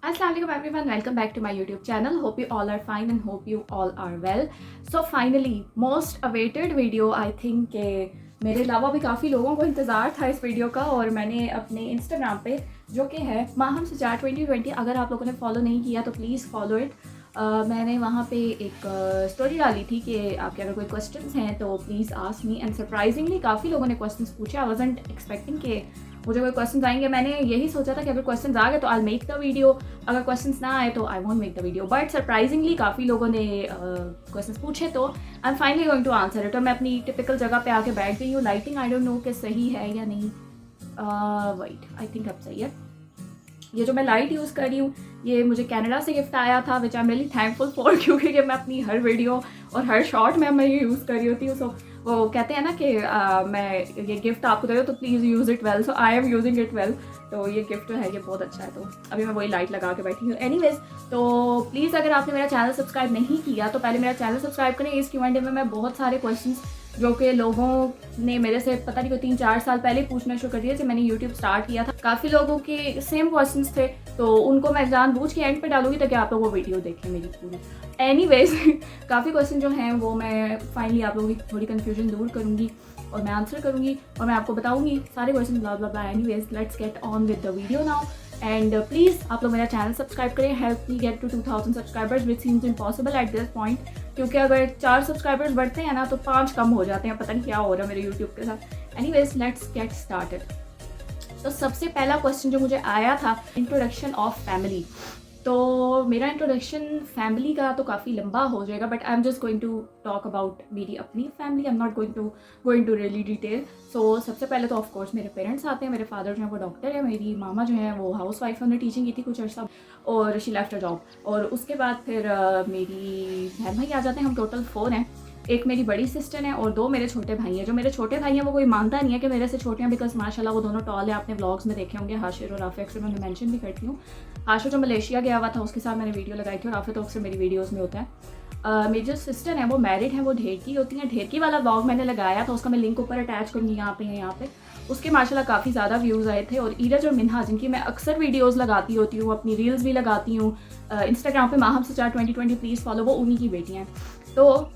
Assalamu alaikum everyone, welcome back to my YouTube channel. Hope you all are fine and hope you all are well. So finally, most awaited video I think कि मेरे अलावा भी काफ़ी लोगों को इंतज़ार था इस वीडियो का, और मैंने अपने इंस्टाग्राम पे जो कि है माहम सचार 2020, अगर आप लोगों ने फॉलो नहीं किया तो प्लीज़ फॉलो इट। मैंने वहाँ पे एक स्टोरी डाली थी कि आपके अगर कोई क्वेश्चंस हैं तो please ask me, and surprisingly काफ़ी लोगों ने क्वेश्चंस पूछे। आई वाजंट एक्सपेक्टिंग कि मुझे कोई क्वेश्चंस आएंगे। मैंने यही सोचा था कि अगर क्वेश्चंस आ गए तो आई मेक द वीडियो, अगर क्वेश्चंस ना आए तो I won't make the video. But surprisingly काफ़ी लोगों ने क्वेश्चंस पूछे तो I am finally going to answer it. और मैं अपनी टिपिकल जगह पे आके बैठ गई हूँ। लाइटिंग आई डोंट नो कि सही है या नहीं। वाइट, आई थिंक अब सही है। ये जो मैं लाइट यूज़ कर रही हूँ ये मुझे कनाडा से गिफ्ट आया था, which I am really thankful for, क्योंकि मैं अपनी हर वीडियो और हर शॉट में मैं ये यूज़ कर रही होती हूँ। सो वो कहते हैं ना कि मैं ये गिफ्ट आपको दे रही हूँ तो please use it well. So I am using it well. तो ये गिफ्ट जो है ये बहुत अच्छा है। तो अभी मैं वही लाइट लगा के बैठी हूँ। एनीवेज, तो प्लीज़ अगर आपने मेरा चैनल सब्सक्राइब नहीं किया तो पहले मेरा चैनल सब्सक्राइब करें। इस Q&A में मैं बहुत सारे क्वेश्चंस जो कि लोगों ने मेरे से पता नहीं कोई 3-4 साल पहले पूछना शुरू कर दिया जब मैंने यूट्यूब स्टार्ट किया था। काफ़ी लोगों के सेम क्वेश्चंस थे, तो उनको मैं जानबूझ के एंड पे डालूंगी ताकि आप लोग वो वीडियो देखें मेरी पूरी। एनीवेज काफ़ी क्वेश्चन जो हैं वो मैं फाइनली आप लोगों की थोड़ी कन्फ्यूजन दूर करूँगी और मैं आंसर करूँगी और मैं आपको बताऊँगी सारे question blah blah blah. Anyways, let's get on with the video now. And please आप लोग मेरा चैनल सब्सक्राइब करें। Help me get to 2000 subscribers which seems impossible at this point, क्योंकि अगर 4 सब्सक्राइबर्स बढ़ते हैं ना तो 5 कम हो जाते हैं। पता नहीं क्या हो रहा है मेरे यूट्यूब के साथ। Anyways, let's get started. तो सबसे पहला क्वेश्चन जो मुझे आया था, इंट्रोडक्शन ऑफ फैमिली। तो मेरा इंट्रोडक्शन फैमिली का तो काफ़ी लंबा हो जाएगा, but I am just going to talk about मेरी अपनी family. I am not going to really detail. So सबसे पहले तो ऑफ कोर्स मेरे पेरेंट्स आते हैं। मेरे फादर जो है वो डॉक्टर है, मेरी मामा जो है वो हाउस वाइफ है, उन्होंने टीचिंग की थी कुछ अर्सा और शी लेफ्ट अ जॉब। और उसके बाद फिर मेरी बहन भाई आ जाते हैं। हम टोटल 4 हैं। एक मेरी बड़ी सिस्टर है और 2 मेरे छोटे भाई हैं। जो मेरे छोटे भाई हैं वो कोई मानता नहीं है कि मेरे से छोटे हैं, बिकॉज माशाल्लाह वो दोनों टॉल है। आपने व्लॉग्स में देखे होंगे हाशिर और राफे, अक्सर मैं मेंशन भी करती हूँ। हाशिर जो मलेशिया गया हुआ था उसके साथ मैंने वीडियो लगाई थी, और राफे तो अक्सर मेरी वीडियोज़ में होता है। मेरी जो सिस्टर है वो मैरिड है, वो ढेरकी होती हैं। ढेरकी वाला व्लॉग मैंने लगाया था, उसका मैं लिंक ऊपर अटैच करूँगी यहाँ पे। उसके माशाल्लाह काफ़ी ज़्यादा व्यूज़ आए थे। और ईरज और मिन्हा, जिनकी मैं अक्सर वीडियोज़ लगाती होती हूँ, अपनी रील्स भी लगाती हूँ इंस्टाग्राम पे माहम सचार 2020 प्लीज़ फॉलो, वो उन्हीं की बेटियाँ हैं। तो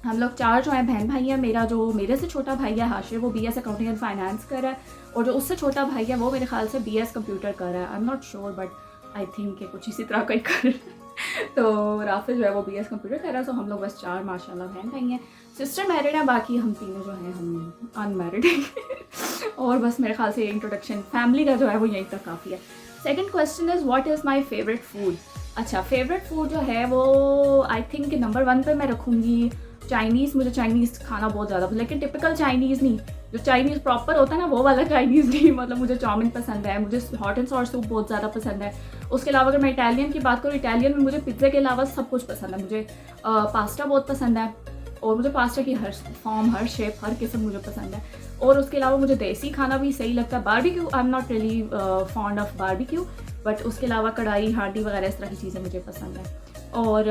हम लोग 4 जो हैं बहन भाई हैं। मेरा जो मेरे से छोटा भाई है हाशिर, वो BS अकाउंटिंग एंड फाइनेंस कर रहा है, और जो उससे छोटा भाई है वो मेरे ख्याल से BS कंप्यूटर कर रहा है। I am not sure, but I think कुछ इसी तरह का ही कर रहा है। तो राफिल जो है वो BS कंप्यूटर कर रहा है। सो हम लोग बस 4 माशाल्लाह बहन भाई हैं। सिस्टर मैरिड है, बाकी हम तीनों जो हैं हम अनमैरिड हैं। और बस मेरे ख्याल से इंट्रोडक्शन फैमिली का जो है वो यहीं तक काफ़ी है। Second question is what is my favourite food. अच्छा, फेवरेट फूड जो है वो आई थिंक नंबर 1 पर मैं रखूँगी चाइनीज़। मुझे चाइनीज़ खाना बहुत ज़्यादा, लेकिन टिपिकल चाइनीज़ नहीं, जो चाइनीज़ प्रॉपर होता है ना वो वाला चाइनीज़ नहीं। मतलब मुझे चाउमीन पसंद है, मुझे हॉट एंड सॉर सूप बहुत ज़्यादा पसंद है। उसके अलावा अगर मैं इटालियन की बात करूँ, इटालियन में मुझे पिज़्ज़े के अलावा सब कुछ पसंद है। मुझे पास्ता बहुत पसंद है, और मुझे पास्ता की हर फॉर्म, हर शेप, हर किस्म मुझे पसंद है। और उसके अलावा मुझे देसी खाना भी सही लगता है। Barbecue, I am not really fond of barbecue, but उसके अलावा कढ़ाई, हांडी वगैरह इस तरह की चीज़ें मुझे पसंद है। और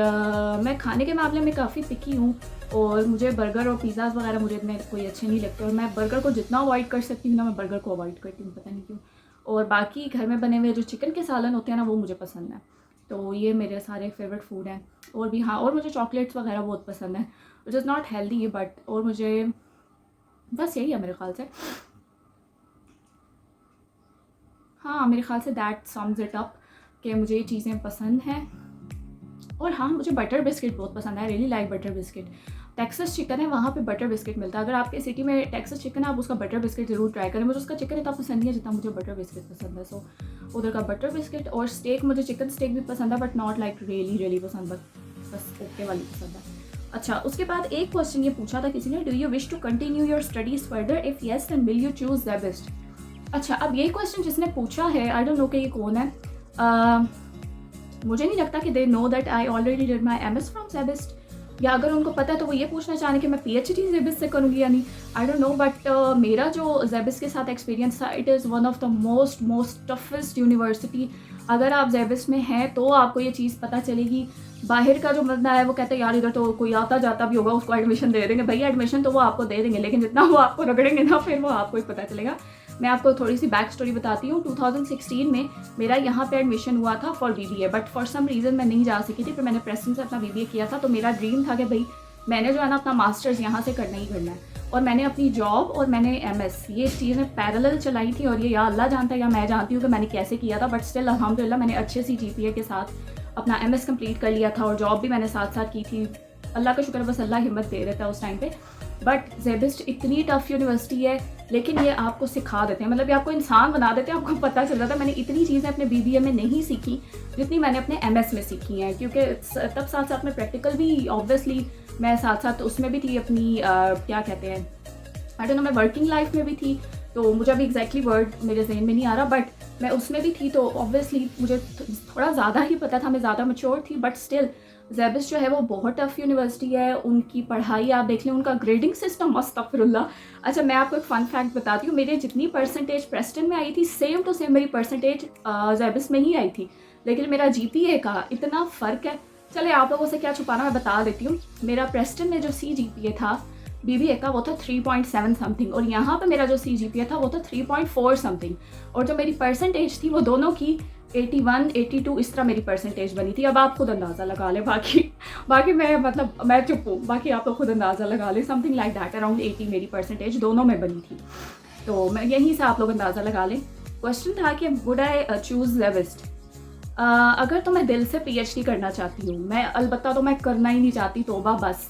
मैं खाने के मामले में काफ़ी पिकी हूँ, और मुझे बर्गर और पिज़्ज़ाज़ वगैरह मुझे इतने कोई अच्छे नहीं लगते। और मैं बर्गर को जितना अवॉइड कर सकती हूँ ना, मैं बर्गर को अवॉइड करती हूँ, पता नहीं क्यों। और बाकी घर में बने हुए जो चिकन के सालन होते हैं ना, वो मुझे पसंद है। तो ये मेरे सारे फेवरेट फूड हैं। और भी हाँ, और मुझे चॉकलेट्स वगैरह बहुत पसंद है, which is not healthy, but और मुझे बस यही है मेरे ख्याल से। हाँ, मेरे ख्याल say that sums it up कि मुझे ये चीज़ें पसंद हैं। और हाँ, मुझे बटर बिस्किट बहुत पसंद है। Really like butter biscuit. Texas chicken है, वहाँ पे बटर बिस्किट मिलता है। अगर आपके सिटी में टेक्सास चिकन है, आप उसका बटर बिस्किट ज़रूर ट्राई करें। मुझे उसका चिकन इतना पसंद नहीं है जितना मुझे बटर बिस्किट पसंद है। सो उधर का बटर बिस्किट। और स्टेक, मुझे चिकन स्टेक भी पसंद है, बट नॉट लाइक रियली पसंद, बस ओके वाली पसंद है। अच्छा, उसके बाद एक क्वेश्चन ये पूछा था किसी ने, do you wish to continue your studies further, if yes then will you choose SZABIST. अच्छा, अब ये क्वेश्चन जिसने पूछा है, आई डोंट नो कि ये कौन है। मुझे नहीं लगता कि they know that I already did my MS from SZABIST, या अगर उनको पता है तो वो ये पूछना चाह रहे हैं कि मैं PhD ज़ेबिस्ट से करूँगी या नहीं। आई डोंट नो, बट मेरा जो ज़ेबिस्ट के साथ एक्सपीरियंस था, it is one of the most toughest university. अगर आप ज़ेबिस्ट में हैं तो आपको ये चीज़ पता चलेगी। बाहर का जो बंदा है वो कहता है यार इधर तो कोई आता जाता भी होगा, उसको एडमिशन दे देंगे। भैया एडमिशन तो वो आपको दे देंगे, लेकिन जितना वो आपको रगड़ेंगे ना, फिर वो आपको ही पता चलेगा। मैं आपको थोड़ी सी बैक स्टोरी बताती हूँ। 2016 में मेरा यहाँ पे एडमिशन हुआ था for BBA, but for some reason मैं नहीं जा सकी थी। फिर मैंने प्रेस्टन से अपना BBA किया था। तो मेरा ड्रीम था कि भाई मैंने जो है ना अपना मास्टर्स यहाँ से करना ही करना है, और मैंने अपनी जॉब और मैंने MS ये चीज़ें पैरेलल चलाई थी। और ये या अल्लाह जानता है या मैं जानती हूँ कि मैंने कैसे किया था, बट स्टिल अल्हम्दुलिल्लाह मैंने अच्छे सी GPA के साथ अपना MS कंप्लीट कर लिया था और जॉब भी मैंने साथ साथ की थी। अल्लाह का शुक्र, बस अल्लाह हिम्मत दे देता है उस टाइम पे। बट ज़ेबिस्ट इतनी टफ़ यूनिवर्सिटी है, लेकिन ये आपको सिखा देते हैं, मतलब ये आपको इंसान बना देते हैं। आपको पता चल जाता है मैंने इतनी चीज़ें अपने BBA में नहीं सीखी जितनी मैंने अपने MS में सीखी हैं, क्योंकि तब साथ साथ में प्रैक्टिकल भी ऑब्वियसली मैं साथ साथ उसमें भी थी अपनी क्या कहते हैं, आई डोंट नो, मैं वर्किंग लाइफ में भी थी। तो मुझे अभी एग्जैक्टली वर्ड मेरे जहन में नहीं आ रहा, बट मैं उसमें भी थी। तो ऑब्वियसली मुझे थोड़ा ज़्यादा ही पता था, मैं ज़्यादा मैच्योर थी। बट स्टिल ज़ेबिस्ट जो है वो बहुत टफ़ यूनिवर्सिटी है। उनकी पढ़ाई आप देख लें, उनका ग्रेडिंग सिस्टम अस्तगफिरुल्लाह। अच्छा, मैं आपको एक फ़न फैक्ट बताती हूँ। मेरे जितनी परसेंटेज प्रेस्टन में आई थी, सेम टू सेम मेरी परसेंटेज ज़ेबिस्ट में ही आई थी, लेकिन मेरा GPA का इतना फ़र्क है। चले आप लोगों से क्या छुपाना, मैं बता देती हूँ। मेरा प्रेस्टन में जो CGPA था BBA का वो था 3.7 समथिंग, और यहाँ पे मेरा जो CGPA था वो था 3.4 समथिंग। और जो मेरी परसेंटेज थी वो दोनों की 81, 82 इस तरह मेरी परसेंटेज बनी थी। अब आप खुद अंदाज़ा लगा लें। बाकी मैं मतलब मैं चुप हूँ, बाकी आप लोग खुद अंदाज़ा लगा लें। समथिंग लाइक दैट, अराउंड 80 मेरी परसेंटेज दोनों में बनी थी। तो मैं यहीं से आप लोग अंदाज़ा लगा लें। क्वेश्चन था कि वुड आई चूज़ ज़ेबिस्ट। अगर तो मैं दिल से PhD करना चाहती हूँ, मैं अलबत्ता तो मैं करना ही नहीं चाहती, तौबा बस,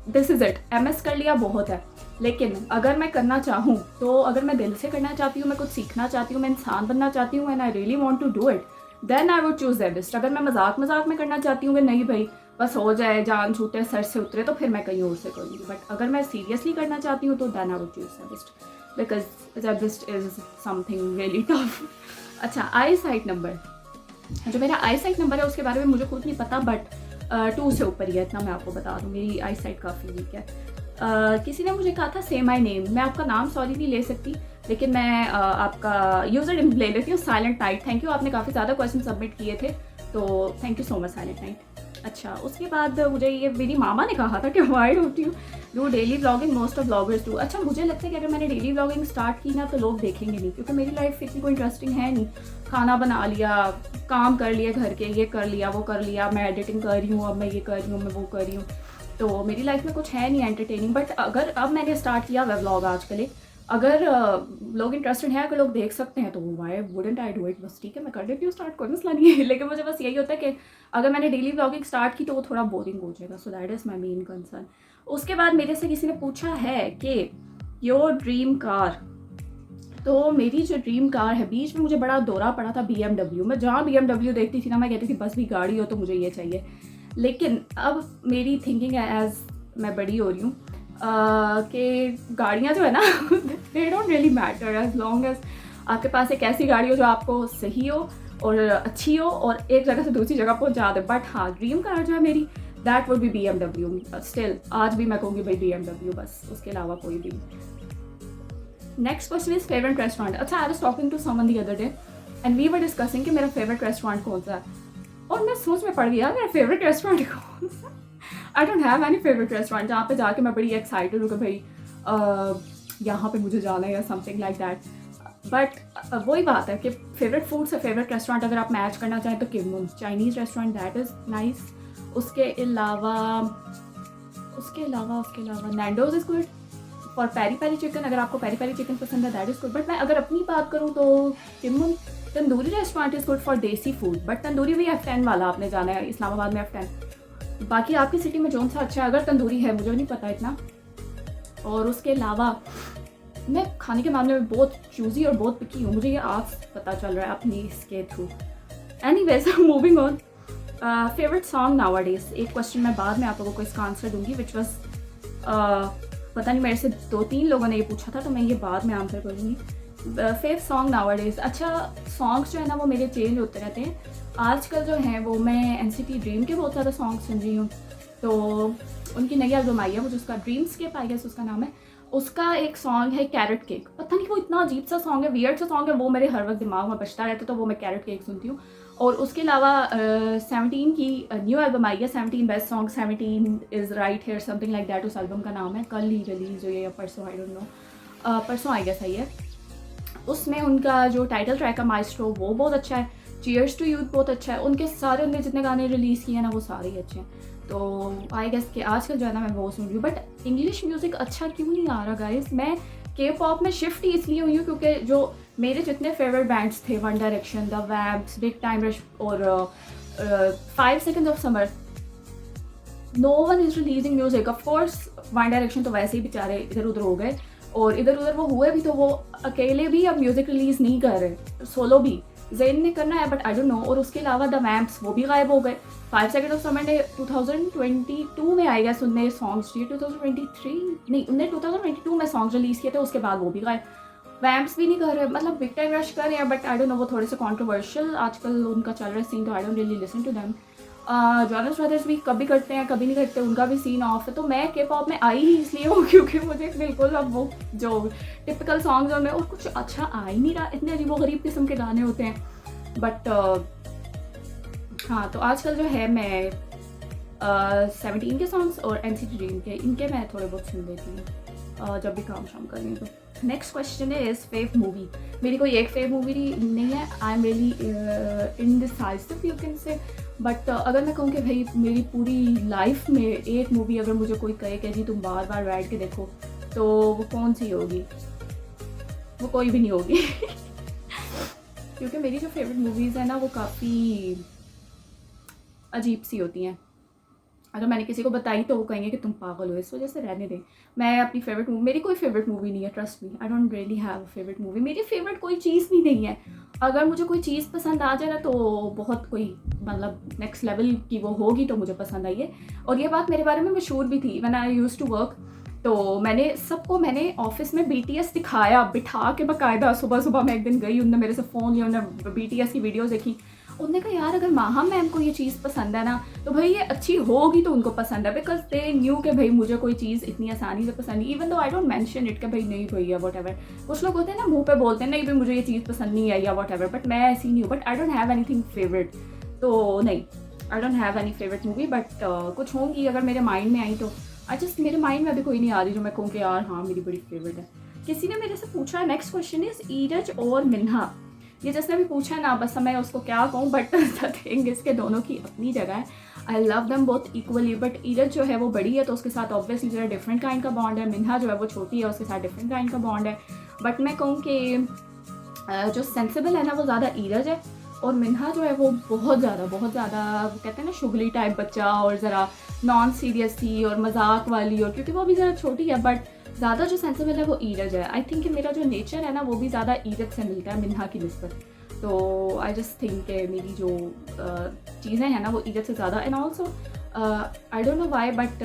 दिस इज़ इट। MS कर लिया बहुत है। लेकिन अगर मैं करना चाहूँ, तो अगर मैं दिल से करना चाहती हूँ, मैं कुछ सीखना चाहती हूँ, मैं इंसान बनना चाहती हूँ, and I really want to do it, then I would choose SZABIST. अगर मैं मजाक में करना चाहती हूँ कि नहीं भाई बस हो जाए, जान छूटे सर से उतरे, तो फिर मैं कहीं और से करूँगी। बट अगर मैं सीरियसली करना चाहती हूँ तो then I would choose SZABIST, because SZABIST is something really tough. अच्छा, आई साइट नंबर, जो मेरा आई साइट नंबर है उसके बारे में मुझे खुद नहीं पता, बट 2 से ऊपर ही है, इतना मैं आपको बता दूँ। मेरी आई साइट काफ़ी वीक है। किसी ने मुझे कहा था से माई नेम, मैं आपका नाम सॉरी नहीं ले सकती, लेकिन मैं आपका यूज़र नेम ले लेती हूँ, साइलेंट नाइट। थैंक यू, आपने काफ़ी ज़्यादा क्वेश्चन सबमिट किए थे, तो thank you so much silent night. अच्छा, उसके बाद मुझे ये मेरी मामा ने कहा था कि why don't you do daily vlogging, most of vloggers do. अच्छा, मुझे लगता है कि अगर मैंने डेली व्लॉगिंग स्टार्ट की ना तो लोग देखेंगे नहीं, क्योंकि मेरी लाइफ इतनी कोई इंटरेस्टिंग है नहीं। खाना बना लिया, काम कर लिया घर के, ये कर लिया वो कर लिया, मैं एडिटिंग कर रही हूँ, अब मैं ये कर रही हूँ, मैं वो कर रही हूँ, तो मेरी लाइफ में कुछ है नहीं एंटरटेनिंग। बट अगर अब मैंने स्टार्ट किया हुआ व्लॉग आजकल, अगर लोग इंटरेस्टेड हैं, अगर लोग देख सकते हैं, तो why wouldn't I do it. बस ठीक है, मैं कर देती हूँ स्टार्ट, कोई मसला नहीं है। लेकिन मुझे बस यही होता है कि अगर मैंने डेली व्लॉगिंग स्टार्ट की तो वो थोड़ा बोरिंग हो जाएगा, so that is my main concern. उसके बाद मेरे से किसी ने पूछा है कि योर ड्रीम कार, तो मेरी जो ड्रीम कार है, बीच में मुझे बड़ा दौरा पड़ा था BMW। मैं जहाँ BMW देखती थी ना, मैं कहती थी बस भी गाड़ी हो तो मुझे ये चाहिए। लेकिन अब मेरी थिंकिंग है, एज मैं बड़ी हो रही हूँ, कि गाड़ियाँ जो है ना they don't really matter, as long as आपके पास एक ऐसी गाड़ी हो जो आपको सही हो और अच्छी हो और एक जगह से दूसरी जगह पहुँचा दे। बट हाँ, ड्रीम कार जो है मेरी, that would be BMW। Still आज भी मैं कहूँगी भाई BMW, बस उसके अलावा कोई भी। Next question is favourite restaurant. अच्छा, I was talking to someone the other day and we were discussing कि मेरा फेवरेट रेस्टोरेंट कौन सा है, और मैं सोच में पड़ गया मेरा फेवरेट रेस्टोरेंट कौन सा। I don't have any favourite restaurant जहाँ पे जाके मैं बड़ी एक्साइटेड हूँ कि भाई यहाँ पे मुझे जाना है या समथिंग लाइक दैट। बट वही बात है कि फेवरेट फूड से फेवरेट रेस्टोरेंट अगर आप मैच करना चाहें तो Kimoon Chinese restaurant, that is nice. उसके अलावा Nando's is good for peri peri chicken, अगर आपको पेरी पेरी चिकन पसंद है दैट इज़ गुड। बट मैं अगर अपनी बात करूँ तो Kimoon. Tandoori restaurant is good for desi food, but Tandoori भी F10 वाला आपने जाना है, इस्लामाबाद में F10। बाकी आपकी सिटी में जौन सा अच्छा है, अगर तंदूरी है, मुझे नहीं पता इतना। और उसके अलावा मैं खाने के मामले में बहुत चूज़ी और बहुत पिकी हूँ, मुझे ये आज पता चल रहा है अपनी इसके through. Anyways moving on, favourite song nowadays. एक क्वेश्चन मैं बाद में आप लोगों को इसका आंसर दूंगी, विच वॉज पता नहीं मेरे से 2-3 लोगों ने ये पूछा था, तो मैं ये बाद में आंसर करूँगी। Favourite song nowadays. अच्छा, सॉन्ग्स जो है ना वो मेरे चेंज होते रहते हैं। आजकल जो हैं वो मैं NCT ड्रीम के बहुत ज़्यादा सॉन्ग सुन रही हूँ, तो उनकी नई एल्बम आई है, वो जिसका ड्रीम्सकेप आई गेस उसका नाम है। उसका एक सॉन्ग है कैरेट केक, पता नहीं वो इतना अजीब सा सॉन्ग है, वियर्ड सा सॉन्ग है, वो मेरे हर वक्त दिमाग में बजता रहता है, तो वो मैं कैरेट केक सुनती हूँ। और उसके अलावा 17 की न्यू एल्बम आई है, 17 best song, 17 is right here something like that उस एल्बम का नाम है। कल ही रिलीज हुई है या परसों, आई डोंट नो, परसों आई गेस आई है। उसमें उनका जो टाइटल ट्रैक है माइस्ट्रो वो बहुत अच्छा है, चीयर्स टू यूथ बहुत अच्छा है, उनके सारे उनने जितने गाने रिलीज़ किए हैं ना वो सारे ही अच्छे हैं। तो आई गेस कि आजकल जो है ना मैं वो सुन रही हूँ। बट इंग्लिश म्यूज़िक अच्छा क्यों नहीं आ रहा गाइस? मैं के पॉप में शिफ्ट ही इसलिए हुई हूँ क्योंकि जो मेरे जितने फेवरेट बैंड्स थे, One Direction, the Vamps, Big Time Rush और 5 Seconds of Summer, no one is releasing music. Of course One Direction तो वैसे ही बेचारे इधर उधर हो गए, और इधर उधर वो हुए भी तो वो अकेले भी अब म्यूज़िक रिलीज़ नहीं कर रहे, सोलो भी जेन ने करना है बट आई डोंट नो। और उसके अलावा द वैम्प्स वो भी गायब हो गए। 5 सेकंड ऑफ समर ने 2022 में आई गेस उनने सॉन्ग्स दिए, 2023 नहीं, उनने 2022 में सॉन्ग्स रिलीज़ किए थे, उसके बाद वो भी गायब। वैम्प्स भी नहीं कर रहे, मतलब बिग टाइम रश कर रहे हैं बट आई डोंट नो, वो थोड़े से कॉन्ट्रोवर्शियल आजकल उनका चल रहा है सीन, तो I don't really listen to them. Jonas Brothers भी कभी करते हैं कभी नहीं करते, उनका भी सीन ऑफ है। तो मैं के पॉप में आई ही इसलिए हूँ क्योंकि मुझे बिल्कुल अब वो जो टिपिकल सॉन्ग्स और और कुछ अच्छा आ ही नहीं रहा, इतने अजीबोगरीब किस्म के गाने होते हैं। बट हाँ, तो आजकल जो है मैं 17 के सॉन्ग्स और NCT ड्रीम के, इनके मैं थोड़े बहुत सुन लेती हूँ जब भी काम शाम कर रही हूँ। तो next question is fav movie. मेरी कोई एक फेव मूवी नहीं है, I am really indecisive you can say. But अगर मैं कहूँ कि भाई मेरी पूरी लाइफ में एक मूवी अगर मुझे कोई कहे कि जी तुम बार बार बैठ के देखो, तो वो कौन सी होगी? वो कोई भी नहीं होगी क्योंकि मेरी जो फेवरेट मूवीज़ हैं ना वो काफ़ी अजीब सी होती हैं। अगर मैंने किसी को बताई तो वो कहेंगे कि तुम पागल हो, इस वजह से रहने दें। मैं अपनी फेवरेट मूवी, मेरी कोई फेवरेट मूवी नहीं है, trust me, I don't really have a favourite movie. मेरी फेवरेट कोई चीज़ भी नहीं है। अगर मुझे कोई चीज़ पसंद आ जाए ना तो बहुत कोई मतलब नेक्स्ट लेवल की वो होगी तो मुझे पसंद आई है। और ये बात मेरे बारे में मशहूर भी थी when I used to work. तो मैंने ऑफिस में BTS दिखाया बिठा के बाकायदा। सुबह सुबह मैं एक दिन गई, उनने मेरे से फ़ोन लिया, उन्होंने BTS की वीडियोज़ देखी। उन्होंने कहा यार अगर माहा मैम को ये चीज़ पसंद है ना तो भाई ये अच्छी होगी तो उनको पसंद है, बिकॉज दे न्यू कि भाई मुझे कोई चीज़ इतनी आसानी से पसंद नहीं, even though I don't mention it कि भाई नहीं भैया वट एवर। कुछ लोग होते हैं ना मुंह पे बोलते हैं नहीं भाई मुझे ये चीज़ पसंद नहीं आई या वट एवर, बट मैं ऐसी नहीं हूँ। But I don't have anything favourite, तो नहीं, I don't have any favourite movie. But कुछ होंगी अगर मेरे माइंड में आई तो मेरे माइंड में अभी कोई नहीं आ रही जो मैं कहूँ कि यार हाँ मेरी बड़ी फेवरेट है। किसी ने मेरे से पूछा, नेक्स्ट क्वेश्चन इज ईरज और मिन्हा। ये जिसने भी पूछा है ना, बस मैं उसको क्या कहूँ, बट द थिंग इसके दोनों की अपनी जगह है। I love them both equally. But Iraj जो है वो बड़ी है तो उसके साथ ऑब्वियसली जो है डिफरेंट काइंड का बॉन्ड है। मिन्हा जो है वो छोटी है, उसके साथ डिफरेंट काइंड का बॉन्ड है। बट मैं कहूँ कि जो सेंसिबल है ना वो ज़्यादा ईरज है, और मिन्हा जो है वो बहुत ज़्यादा कहते हैं ना शुगली टाइप बच्चा, और ज़रा नॉन सीरियस थी और मजाक वाली, और क्योंकि वो अभी ज़रा छोटी है। बट ज़्यादा जो सेंसिबल है वो ईरज है। आई थिंक कि मेरा जो नेचर है ना वो भी ज़्यादा ईरज से मिलता है मिन्हा की निस्बत। तो आई जस्ट थिंक कि मेरी जो चीज़ें हैं ना वो ईरज से ज़्यादा। And also I don't know why but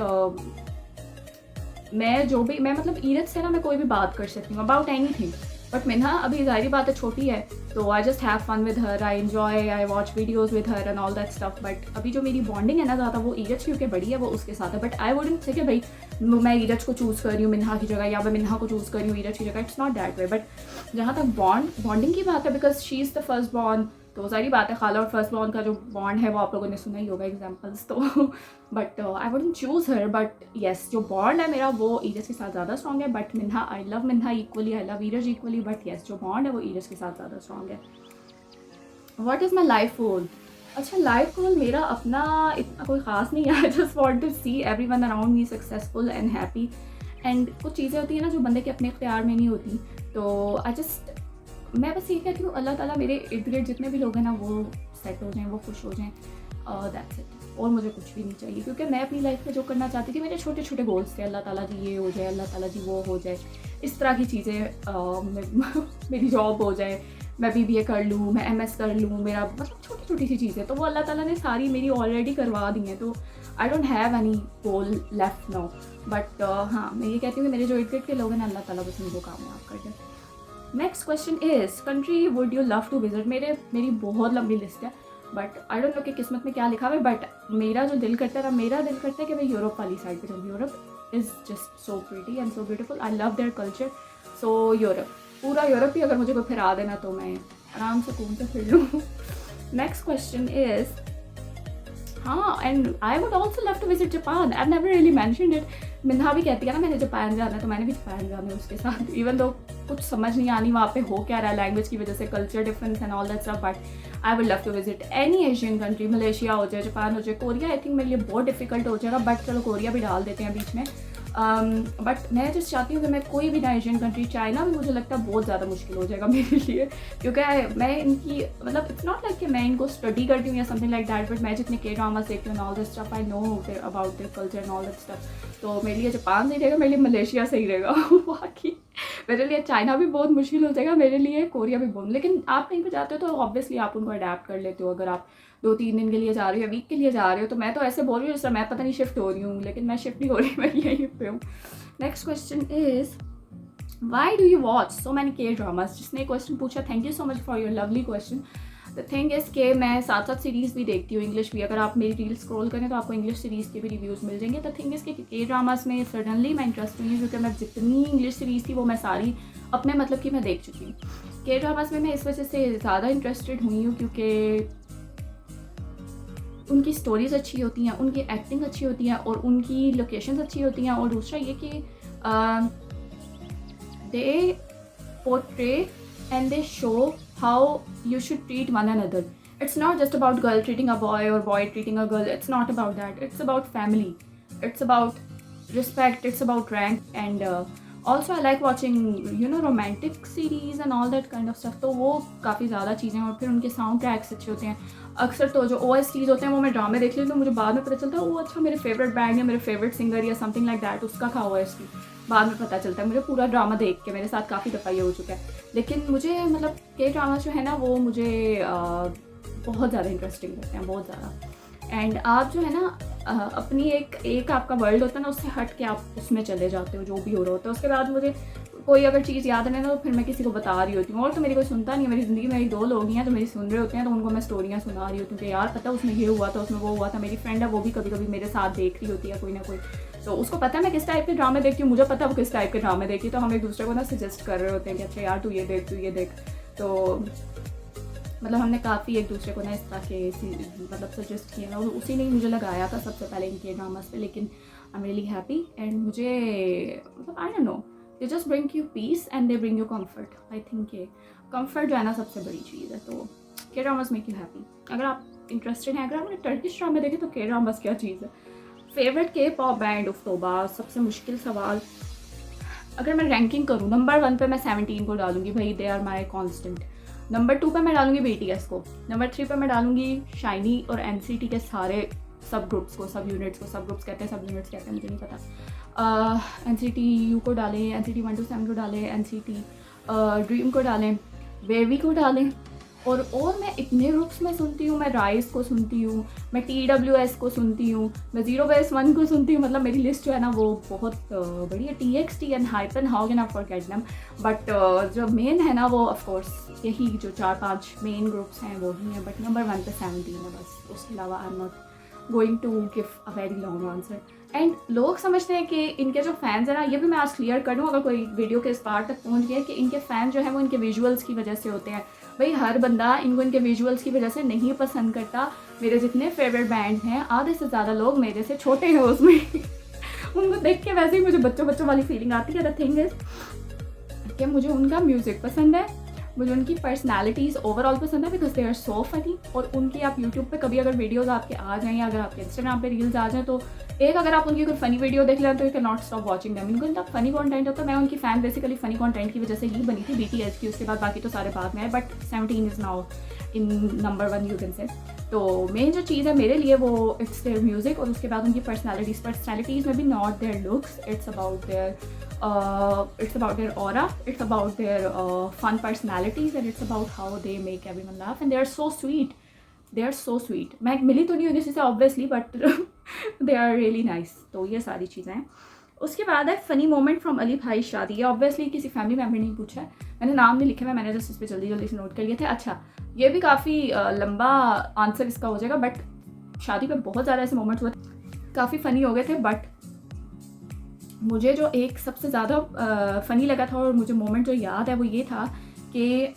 मैं मतलब ईरज से ना मैं कोई भी बात कर सकती हूँ अबाउट एनीथिंग। बट मिन्हा अभी ज़ाहिर बात है छोटी है, तो I just have fun with her, I enjoy, I watch videos with her and all that stuff. But अभी जो मेरी बॉन्डिंग है ना ज़्यादा वो ईरज क्योंकि बड़ी है वो उसके साथ है। बट आई वुडंट से कि भाई मैं ईरज को चूज़ कर रही हूँ मिन्हा की जगह, या मैं मिन्हा को चूज़ कर रही हूँ ईरज की जगह, it's not that way. But जहाँ तक बॉन्डिंग की बात है, because she is the first born, तो सारी बात है खाला और फर्स्ट बॉर्न का जो बॉन्ड है वो आप लोगों ने सुना ही होगा एग्जाम्पल्स। तो but I wouldn't choose her, but yes जो बॉन्ड है मेरा वो ईरज के साथ ज़्यादा स्ट्रॉन्ग है। But Minha, I love Minha equally, I love Eeraj equally, but yes जो बॉन्ड है वो ईरज के साथ ज़्यादा स्ट्रॉन्ग है। What is my life goal? अच्छा, लाइफ गोल मेरा अपना इतना कोई ख़ास नहीं है। I just want to see everyone around me successful and happy. And कुछ चीज़ें होती हैं ना जो बंदे के अपने इख्तियार में नहीं होती, तो मैं बस ये कहती हूँ अल्लाह ताला मेरे इर्द गिर्द जितने भी लोग हैं ना वो सेट हो जाएं, वो खुश हो जाएं, दैट्स इट। और मुझे कुछ भी नहीं चाहिए, क्योंकि मैं अपनी लाइफ में जो करना चाहती थी, मेरे छोटे छोटे गोल्स थे, अल्लाह ताला जी ये हो जाए, अल्लाह ताला जी वो हो जाए, इस तरह की चीज़ें मेरी जॉब हो जाए, मैं BBA कर लूँ, मैं MS कर लूँ, मेरा मतलब छोटी छोटी सी चीज़ें, तो वो अल्लाह ताला ने सारी मेरी ऑलरेडी करवा दी हैं। तो I don't have any goal left now. But हाँ, मैं ये कहती हूँ कि मेरे जो इर्द गिर्द के लोग हैं ना, अल्लाह ताला बस उनको कामयाब कर दे। Next question is country would you love to visit. मेरी बहुत लंबी लिस्ट है, बट आई डोंट नो कि किस्मत में क्या लिखा हुआ है। बट मेरा जो दिल करता है ना, मेरा दिल करता है कि मैं यूरोप वाली साइड पे जाऊँ। Europe is just so pretty and so beautiful, I love their culture. So Europe, पूरा यूरोप ही अगर मुझे कोई फिरा देना तो मैं आराम से घूम के फिर लूँ। नेक्स्ट क्वेश्चन इज़, हाँ, and I would also love to visit Japan. I never really mentioned it. Minha भी कहती है ना मैंने जापान जाना है, तो मैंने भी जापान जाना है उसके साथ, इवन दो कुछ समझ नहीं आनी वहाँ पे हो क्या रहा है, लैंग्वेज की वजह से, culture difference and all that stuff. But I would love to visit any Asian country, Malaysia हो जाए, जापान हो जाए, कोरिया आई थिंक मेरे लिए बहुत डिफिकल्ट हो जाएगा, बट चलो कोरिया भी डाल देते हैं बीच में। बट मैं जस्ट चाहती हूँ कि मैं कोई भी ना एशियन कंट्री, चाइना भी मुझे लगता है बहुत ज़्यादा मुश्किल हो जाएगा मेरे लिए, क्योंकि मैं इनकी मतलब इट्स नॉट लाइक कि मैं इनको स्टडी करती हूँ या समथिंग लाइक दैट, बट मैं जितने के ड्रामास देखती हूँ all this stuff, I know about their culture and all that stuff. तो मेरे लिए जापान सही रहेगा, मेरे लिए मलेशिया सही रहेगा बाकी मेरे लिए चाइना भी बहुत मुश्किल हो जाएगा, मेरे लिए कोरिया भी बहुत। लेकिन आप कहीं पर जाते हो तो ऑब्वियसली आप उनको अडेप्ट कर लेते हो, अगर आप 2-3 दिन के लिए जा रहे हो या वीक के लिए जा रहे हो। तो मैं तो ऐसे बोल रही हूँ जैसे मैं पता नहीं शिफ्ट हो रही हूँ, लेकिन मैं शिफ्ट नहीं हो रही, मैं यहीं पे हूँ। Next question is why do you watch so many के ड्रामास। जिसने क्वेश्चन पूछा, thank you so much for your lovely question. The thing is कि मैं साथ सीरीज़ भी देखती हूँ, इंग्लिश भी। अगर आप मेरी रील स्क्रॉल करें तो आपको इंग्लिश सीरीज़ के भी रिव्यूज़ मिल जाएंगे। द थिंग इज़ के ड्रामास में सडनली मैं इंटरेस्ट हुई हूँ, क्योंकि मैं जितनी इंग्लिश सीरीज़ थी वो मैं सारी अपने मतलब की मैं देख चुकी हूँ। के ड्रामास में मैं इस वजह से ज़्यादा इंटरेस्टेड हुई हूँ क्योंकि उनकी स्टोरीज़ अच्छी होती हैं, उनकी एक्टिंग अच्छी होती है और उनकी लोकेशंस अच्छी होती हैं। और दूसरा ये कि they portray and they show how you should treat one another. It's not just about girl treating a boy or boy treating a girl. It's not about that. It's about family. It's about respect. It's about rank. And also I like watching romantic series and all that kind of stuff. तो वो काफ़ी ज़्यादा चीज़ें। और फिर उनके sound tracks अच्छे होते हैं। अक्सर तो जो OSTs होते हैं वो मैं ड्रामे देख लेती हूँ, मुझे बाद में पता चलता है वो अच्छा मेरे फेवरेट बैंड या मेरे फेवरेट सिंगर या समथिंग लाइक दैट उसका था OST, बाद में पता चलता है। मुझे पूरा ड्रामा देख के, मेरे साथ काफ़ी दफ़ा ये हो चुका है। लेकिन मुझे मतलब के ड्रामा जो है ना वो मुझे बहुत ज़्यादा इंटरेस्टिंग लगते हैं, बहुत ज़्यादा। एंड आप जो है ना अपनी एक आपका वर्ल्ड होता है ना, उससे हट के आप उसमें चले जाते हो, जो भी हो रहा होता है। उसके बाद मुझे कोई अगर चीज़ याद नहीं ना तो फिर मैं किसी को बता रही होती हूँ, और तो मेरी कोई सुनता नहीं है। मेरी ज़िंदगी में एक 2 लोग ही हैं तो मेरी सुन रहे होते हैं, तो उनको मैं स्टोरियाँ सुना रही होती हूँ कि यार पता उसमें ये हुआ था, उसमें वो हुआ था। मेरी फ्रेंड है वो भी कभी कभी मेरे साथ देख रही होती है कोई ना कोई, तो उसको पता है मैं किस टाइप के ड्रामे देखती हूँ, मुझे पता है वो किस टाइप के ड्रामे देखती है। तो हम एक दूसरे को ना सजेस्ट कर रहे होते हैं कि अच्छा यार तू ये देख, तू ये देख। तो मतलब हमने काफ़ी एक दूसरे को ना इस तरह के मतलब सजेस्ट किया, और उसी ने मुझे लगाया था सबसे पहले इनके ड्रामास पे। लेकिन I am really happy and मुझे मतलब I don't know, they just bring you peace and they bring you comfort. I think ये कंफर्ट जो है ना सबसे बड़ी चीज़ है। तो के ड्रामास मेक यू हैप्पी। अगर आप इंटरेस्टेड हैं, अगर आपने टर्किश ड्रामे देखे तो के ड्रामास क्या चीज़ है। फेवरेट के पॉप बैंड, उफ तौबा, सबसे मुश्किल सवाल। अगर मैं रैंकिंग करूँ, नंबर 1 पे मैं 17 को डालूंगी, भाई they are my constant. Number 2 पे मैं डालूंगी BTS को। नंबर 3 पे मैं डालूंगी शाइनी और NCT के सारे सब ग्रुप्स को, सब यूनिट्स को। सब ग्रुप्स कहते हैं, सब यूनिट्स कहते हैं, मुझे नहीं पता। NCT U को डालें, NCT 127 को डालें, NCT ड्रीम को डालें, बेबी को डालें। और मैं इतने ग्रुप्स में सुनती हूँ। मैं राइस को सुनती हूँ, मैं TWS को सुनती हूँ, मैं 0base1 को सुनती हूँ। मतलब मेरी लिस्ट जो है ना वो बहुत बड़ी है। TXT and hyphen, how can I forget them. But जो मेन है ना वो ऑफकोर्स यही जो 4-5 मेन ग्रुप्स हैं वो ही हैं। बट नंबर 1 पे 17 है बस, उसके अलावा I am not going to give a very long answer. And लोग समझते हैं कि इनके जो फैंस हैं ना, ये भी मैं आज क्लियर कर दूँ अगर कोई वीडियो के इस पार्ट तक पहुँच गया, कि इनके फ़ैन जो है वो इनके विजुअल्स की वजह से होते हैं। भाई हर बंदा इनको इनके विजुअल्स की वजह से नहीं पसंद करता। मेरे जितने फेवरेट बैंड हैं, आधे से ज़्यादा लोग मेरे से छोटे हैं उसमें उनको देख के वैसे ही मुझे बच्चों वाली फीलिंग आती है। द थिंग इज़ कि मुझे उनका म्यूज़िक पसंद है, मुझे उनकी पर्सनालिटीज़ ओवरऑल पसंद है, because they are so funny. और उनकी आप यूट्यूब पे कभी अगर वीडियोस आपके आ जाएँ या अगर आपके इंस्टाग्राम पे रील्स आ जाएँ, तो एक अगर आप उनकी कोई फ़नी वीडियो देख लें तो you can not stop watching them. इनको इतना फ़नी कंटेंट होता है। मैं उनकी फ़ैन बेसिकली फ़नी कंटेंट की वजह से ही बनी थी, BTS की। उसके बाद बाकी तो सारे बाद में आए, but 17 is now in number 1 you can से। तो मेन जो चीज़ है मेरे लिए वो इट्स देयर म्यूज़िक, और उसके बाद उनकी पर्सनैलिटीज़ में भी not their looks, it's about their aura, it's about their fun personalities, and it's about how they make everyone laugh, and they are so sweet. They are so sweet. मैं मिली तो नहीं हूँ किसी से obviously, but they are really nice. तो ये सारी चीज़ें हैं। उसके बाद है फ़नी मोमेंट फ्रॉम अली भाई शादी। ये ऑब्वियसली किसी फैमिली मेम्बर ने पूछा है, मैंने नाम नहीं लिखे हुए, मैंने जस्ट इस पर जल्दी से नोट कर लिए थे। अच्छा, ये भी काफ़ी लंबा आंसर इसका हो जाएगा, बट शादी पे बहुत ज़्यादा ऐसे मोमेंट्स हुए, काफ़ी फ़नी हो गए थे। बट मुझे जो एक सबसे ज़्यादा फ़नी लगा था और मुझे मोमेंट जो याद है वो ये था कि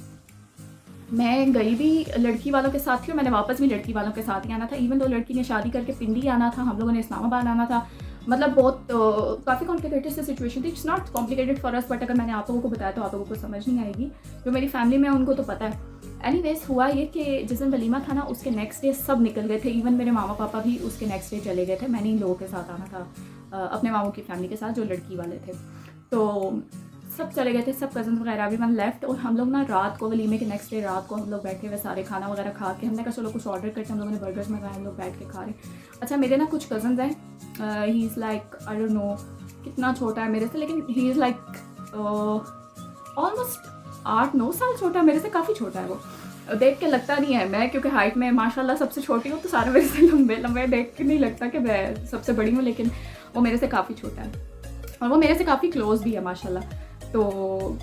मैं गई भी लड़की वालों के साथ थी और मैंने वापस भी लड़की वालों के साथ ही आना था। इवन तो लड़की ने शादी करके पिंडी आना था, हम लोगों ने इस्लामाबाद आना था। मतलब बहुत काफ़ी कॉम्प्लिकेटेड सी सिचुएशन थी। It's not complicated for us, but अगर मैंने आप लोगों को बताया तो आप लोगों को समझ नहीं आएगी। जो मेरी फैमिली में है उनको तो पता है। एनीवेज हुआ ये कि जिस दिन वलीमा था ना, उसके नेक्स्ट डे सब निकल गए थे। इवन मेरे मामा पापा भी उसके नेक्स्ट डे चले गए थे। मैंने इन लोगों के साथ आना था, अपने मामू की फैमिली के साथ जो लड़की वाले थे। तो सब चले गए थे, सब कज़न वगैरह भी, मैं लेफ्ट। और हम लोग ना रात को, वलीमे के नेक्स्ट डे रात को हम लोग बैठे हुए सारे खाना वगैरह खा के, हमने कहा चलो कुछ ऑर्डर करते हैं। हम लोगों ने बर्गर्स मंगाए, हम लोग बैठ के खा रहे। अच्छा, मेरे ना कुछ कज़न्स हैं, he is like I don't no कितना छोटा है मेरे से, लेकिन ही इज़ लाइक ऑलमोस्ट 8-9 साल छोटा है मेरे से, काफ़ी छोटा है वो। देख के लगता नहीं है, मैं क्योंकि हाइट में माशाल्लाह सबसे छोटी हूँ, तो सारे मेरे से लंबे लंबे, देख के नहीं लगता कि मैं सबसे बड़ी हूँ, लेकिन वो मेरे से काफ़ी छोटा है और वो मेरे से काफ़ी क्लोज भी है माशाल्लाह। तो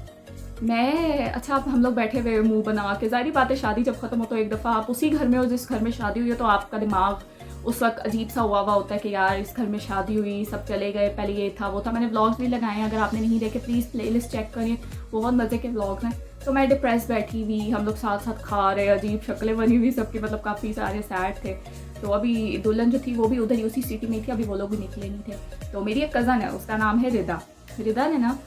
मैं, अच्छा, अब हम लोग बैठे हुए मुंह बना के, ज़ाहिर बात है शादी जब ख़त्म हो तो एक दफ़ा आप उसी घर में हो जिस घर में शादी हुई है, तो आपका दिमाग उस वक्त अजीब सा हुआ होता है कि यार इस घर में शादी हुई, सब चले गए, पहले ये था वो था। मैंने व्लॉग्स भी लगाए हैं, अगर आपने नहीं देखे प्लीज़ प्लेलिस्ट चेक करिए, बहुत मज़े के व्लॉग्स हैं। तो मैं डिप्रेस बैठी हुई, हम लोग साथ साथ खा रहे, अजीब शक्लें बनी हुई सबकी, मतलब काफ़ी सारे सैड थे। तो अभी दुल्हन जो थी वो भी उधर ही उसी सिटी में थी, अभी वो लोग भी निकले नहीं थे। तो मेरी एक कज़न है, उसका नाम है रिदा। रिदा ने ना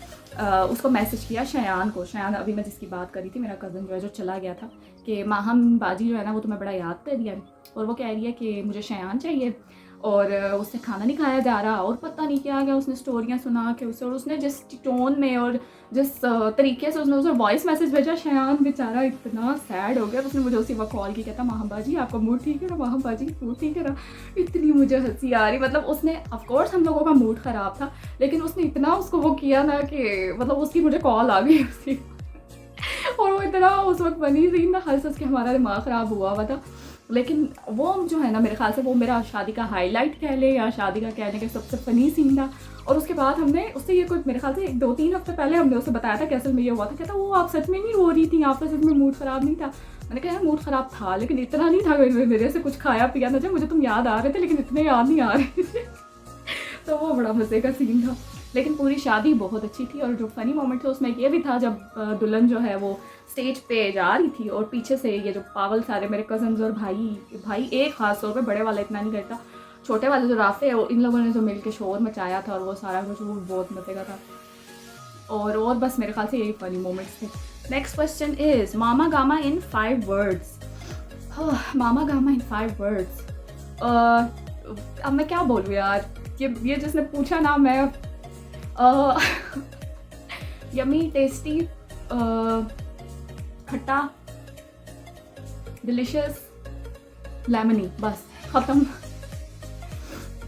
उसको मैसेज किया शयान को, शयान अभी मैं जिसकी बात करी थी, मेरा कज़न जो है जो चला गया था, कि माहम बाजी जो है ना वो तुम्हें बड़ा याद कर रही है, और वो कह रही है कि मुझे शयान चाहिए और उससे खाना नहीं खाया जा रहा, और पता नहीं क्या क्या उसने स्टोरियाँ सुना के उससे, और उसने जिस टोन में और जिस तरीके से उसने वॉइस मैसेज भेजा, शयान बेचारा इतना सैड हो गया। उसने मुझे उसी वक्त कॉल की, कहता माहम बाजी आपका मूड ठीक है ना, माहम बाजी मूड ठीक है ना। इतनी मुझे हंसी आ रही, मतलब उसने, ऑफकोर्स हम लोगों का मूड ख़राब था, लेकिन उसने इतना उसको वो किया ना कि मतलब उसकी मुझे कॉल आ गई उसी और वो इतना उस वक्त बनी थी ना, हंस हंस के हमारा दिमाग ख़राब हुआ था। लेकिन वो जो है ना, मेरे ख्याल से वो मेरा शादी का हाईलाइट कह ले या शादी का कहने के सबसे फ़नी सीन था। और उसके बाद हमने उससे ये कोई, मेरे ख्याल से 2-3 हफ्ते पहले हमने उसे बताया था कि असल में ये हुआ था। कहता वो आप सच में नहीं रो रही थी, आपका सच में मूड ख़राब नहीं था। मैंने कहा यार मूड ख़राब था, लेकिन इतना नहीं था मेरे से कुछ खाया पिया ना, जब मुझे तुम याद आ रहे थे, लेकिन इतने याद नहीं आ रहे थे तो वो बड़ा मज़े का सीन था। लेकिन पूरी शादी बहुत अच्छी थी। और जो फ़नी मोमेंट था उसमें ये भी था, जब दुल्हन जो है वो स्टेज पे जा रही थी और पीछे से ये जो पागल सारे मेरे कज़न्स और भाई एक ख़ास तौर पे, बड़े वाला इतना नहीं करता, छोटे वाले जो राफे है, इन लोगों ने जो मिल के शोर मचाया था और वो सारा कुछ, वो बहुत मज़े का था। और बस मेरे ख्याल से यही फ़नी मोमेंट्स थे। Next question is mama gamma in 5 words. Mama gamma in 5 words, अब मैं क्या बोलूँ यार, ये जिसने पूछा ना, मैं यमी, टेस्टी, खट्टा, डिलिशियस, लेमनी, बस ख़त्म।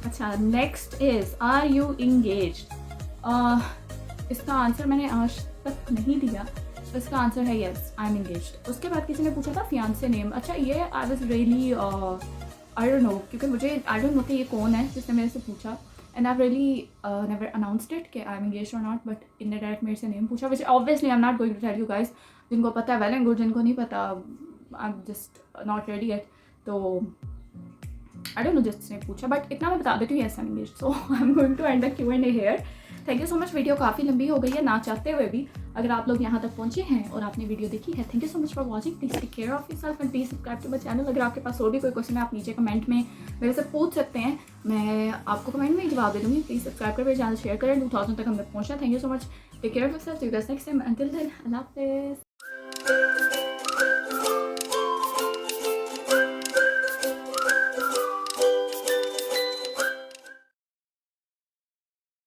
अच्छा, next is are you engaged. इसका आंसर मैंने आज तक नहीं दिया, इसका आंसर है येस, आई एम इंगेज्ड। उसके बाद किसी ने पूछा था फियांसे नेम। अच्छा, ये I was really I don't know, क्योंकि मुझे आई डोंट नो कि ये कौन है जिसने मेरे से पूछा, and I really never announced it कि आई एम इंगेज्ड और नॉट, बट इन डायरेक्ट मेरे से नेम पूछा, which obviously I am not going to tell you guys. जिनको पता है वेल एंड गुड, जिनको नहीं पता I am just not ready yet. तो आई डोंट नो जिसने पूछा, बट इतना मैं बता देती हूँ, yes I am engaged. So I am going to end the Q&A here. Thank you so much. Video काफ़ी लंबी हो गई है ना चाहते हुए भी। अगर आप लोग यहाँ तक पहुँचे हैं और आपने वीडियो देखी है, thank you so much for watching. Please take care of yourself and please subscribe to my channel. अगर आपके पास और भी कोई क्वेश्चन है, आप नीचे कमेंट में मेरे से पूछ सकते हैं, मैं आपको कमेंट में ही जवाब दे दूँगी। प्लीज़ सब्सक्राइब कर मेरे चैनल, शेयर करें। 2000 तक हमने पहुँचना। Thank you so much. Take care of yourself. See you guys next time. Until then, अल्लाह हाफ़िज़।